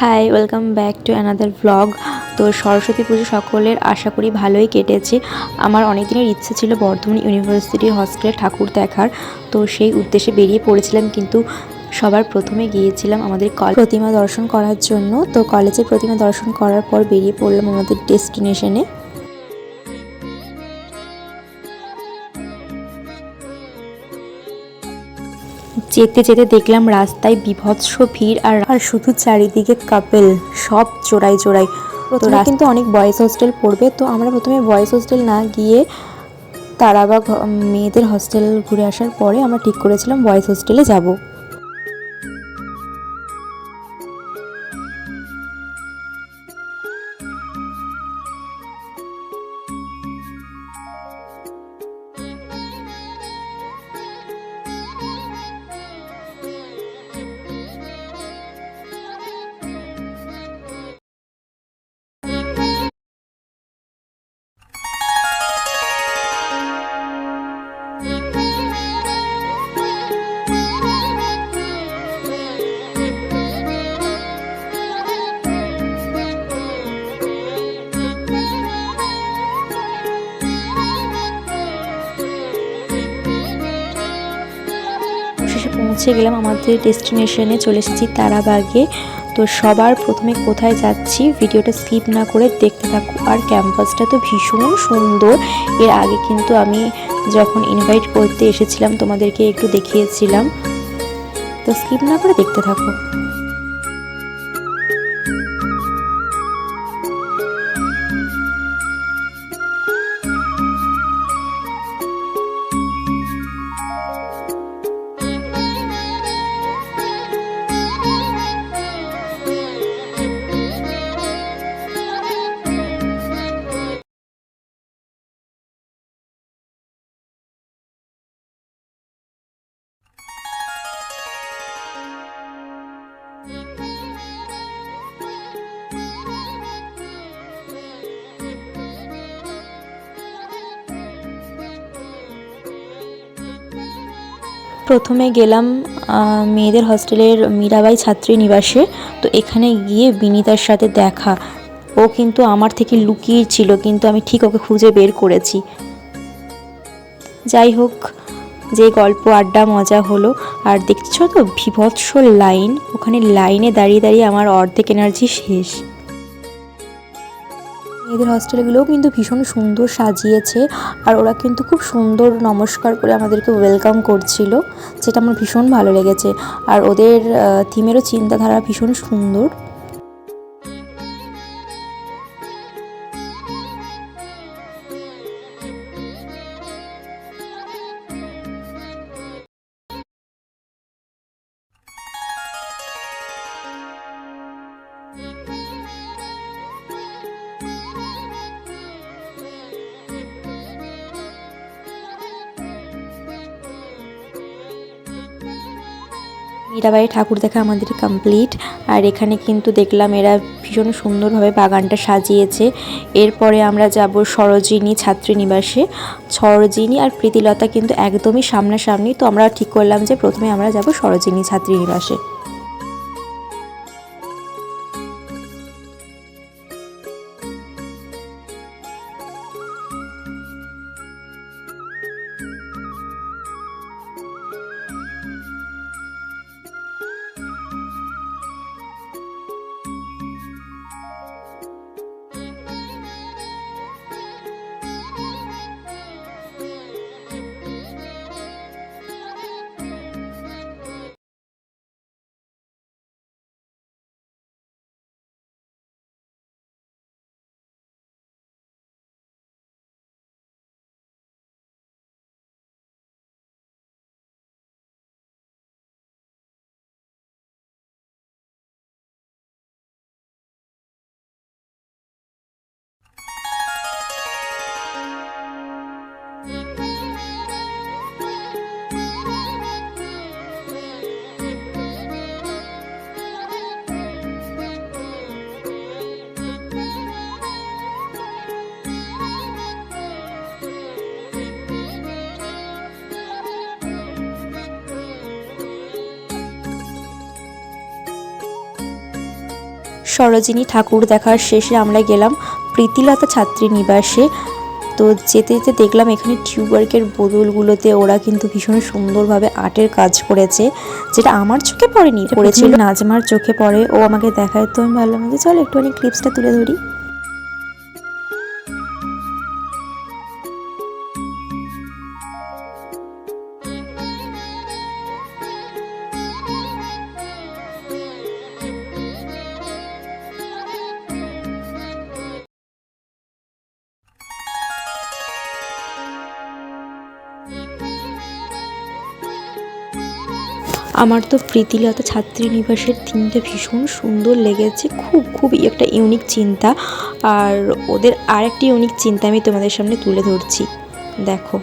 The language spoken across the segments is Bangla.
High, welcome back to another vlog. তো সরস্বতী পুজো সকলের আশা করি ভালোই কেটেছে। আমার অনেক দিনের ইচ্ছে ছিল বর্ধমান ইউনিভার্সিটির হস্টেলে ঠাকুর দেখার, তো সেই উদ্দেশ্যে বেরিয়ে পড়েছিলাম। কিন্তু সবার প্রথমে গিয়েছিলাম আমাদের প্রতিমা দর্শন করার জন্য। তো কলেজের প্রতিমা দর্শন করার পর বেরিয়ে পড়লাম আমাদের ডেস্টিনেশনে। যেতে যেতে দেখলাম রাস্তায় বীভৎস ভিড়, আর শুধু চারিদিকে কাপেল, সব জোড়ায় জোড়ায়। প্রথমে কিন্তু অনেক বয়েজ হোস্টেল পড়বে, তো আমরা প্রথমে বয়েজ হোস্টেল না গিয়ে তারাবাগ মেয়েদের হস্টেল ঘুরে আসার পরে আমরা ঠিক করেছিলাম বয়েজ হোস্টেলে যাব। শেষে পৌঁছে গেলাম আমাদের ডেস্টিনেশনে, চলে এসেছি তারাবাগে। তো সবার প্রথমে কোথায় যাচ্ছি ভিডিওটা স্কিপ না করে দেখতে থাকো। আর ক্যাম্পাসটা তো ভীষণ সুন্দর। এর আগে কিন্তু আমি যখন ইনভাইট করতে এসেছিলাম তোমাদেরকে একটু দেখিয়েছিলাম, তো স্কিপ না করে দেখতে থাকো। প্রথমে গেলাম মেয়েদের হস্টেলের মীরাবাই ছাত্রী নিবাসে। তো এখানে গিয়ে বিনীতার সাথে দেখা। ও কিন্তু আমার থেকে লুকিয়ে ছিল, কিন্তু আমি ঠিক ওকে খুঁজে বের করেছি। যাই হোক, যে গল্প আড্ডা মজা হলো। আর দেখছো তো বীভৎস লাইন, ওখানে লাইনে দাঁড়িয়ে দাঁড়িয়ে আমার অর্ধেক এনার্জি শেষ। মেয়েদের হস্টেলগুলোও কিন্তু ভীষণ সুন্দর সাজিয়েছে, আর ওরা কিন্তু খুব সুন্দর নমস্কার করে আমাদেরকে ওয়েলকাম করছিল, যেটা আমার ভীষণ ভালো লেগেছে। আর ওদের থিমেরও চিন্তাধারা ভীষণ সুন্দর। মীরাবাড়ি ঠাকুর দেখা আমাদের কমপ্লিট। আর এখানে কিন্তু দেখলাম এরা ভীষণ সুন্দরভাবে বাগানটা সাজিয়েছে। এরপরে আমরা যাব সরোজিনী ছাত্রীনিবাসে। সরোজিনী আর প্রীতিলতা কিন্তু একদমই সামনাসামনি, তো আমরা ঠিক করলাম যে প্রথমে আমরা যাব সরোজিনী ছাত্রীনিবাসে। সরোজিনী ঠাকুর দেখার শেষে আমরা গেলাম প্রীতিলতা ছাত্রী নিবাসে। তো যেতে যেতে দেখলাম এখানে টিউবওয়ার্কের বোতলগুলোতে ওরা কিন্তু ভীষণ সুন্দরভাবে আর্টের কাজ করেছে, যেটা আমার চোখে পড়েনি, পড়েছিল নাজমার চোখে পড়ে। ও আমাকে দেখায়, তো আমি ভাবলাম যে চল একটুখানি ক্লিপসটা তুলে ধরি। আমার তো প্রীতিলতা ছাত্রী নিবাসের থিমটা ভীষণ সুন্দর লেগেছে, খুবই একটা ইউনিক চিন্তা। আর ওদের আরেকটি ইউনিক চিন্তা আমি তোমাদের সামনে তুলে ধরছি, দেখো।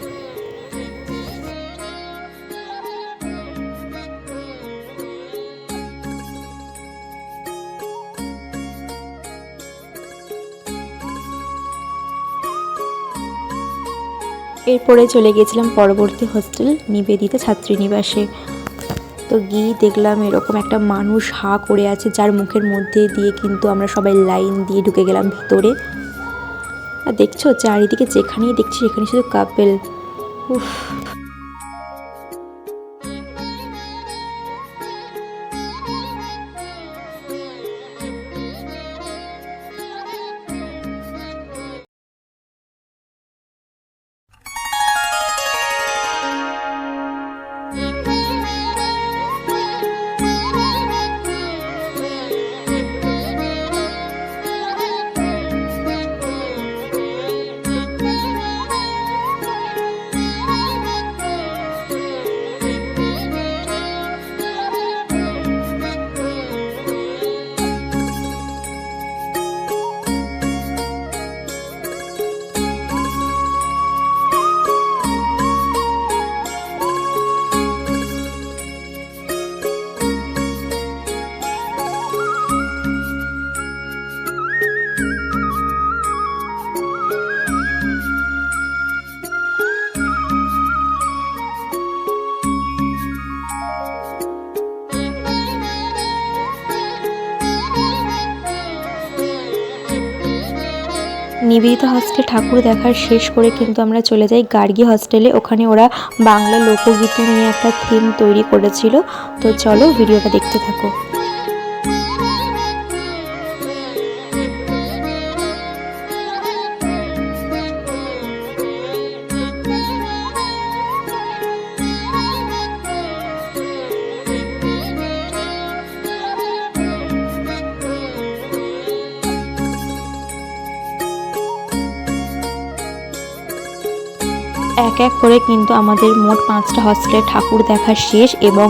এরপরে চলে গিয়েছিলাম পরবর্তী হোস্টেল নিবেদিতা ছাত্রীনিবাসে। তো গিয়ে দেখলাম এরকম একটা মানুষ হা করে আছে, যার মুখের মধ্যে দিয়ে কিন্তু আমরা সবাই লাইন দিয়ে ঢুকে গেলাম ভিতরে। আর দেখছো চারিদিকে যেখানেই দেখছি সেখানে শুধু কাপেল। উফ, নিবেদিতা হস্টেল ঠাকুর দেখার শেষ করে কিন্তু আমরা চলে যাই গার্গী হস্টেলে। ওখানে ওরা বাংলা লোকগীতি নিয়ে একটা থিম তৈরি করেছিল। তো চলো ভিডিওটা দেখতে থাকো। এক এক করে কিন্তু আমাদের মোট 5টা হস্টেলের ঠাকুর দেখা শেষ, এবং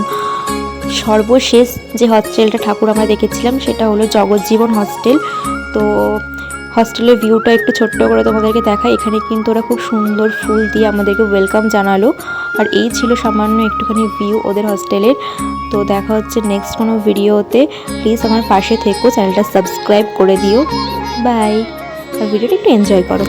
সর্বশেষ যে হস্টেলটা ঠাকুর আমরা দেখেছিলাম সেটা হলো জগজ্জীবন হস্টেল। তো হস্টেলের ভিউটা একটু ছোট্ট করে তোমাদেরকে দেখাই। এখানে কিন্তু ওরা খুব সুন্দর ফুল দিয়ে আমাদেরকে ওয়েলকাম জানালো। আর এই ছিল সামান্য একটুখানি ভিউ ওদের হস্টেলের। তো দেখা হচ্ছে নেক্সট কোনো ভিডিওতে। প্লিজ আমার পাশে থেকো, চ্যানেলটা সাবস্ক্রাইব করে দিও। বাই। আর ভিডিওটা একটু এনজয় করো।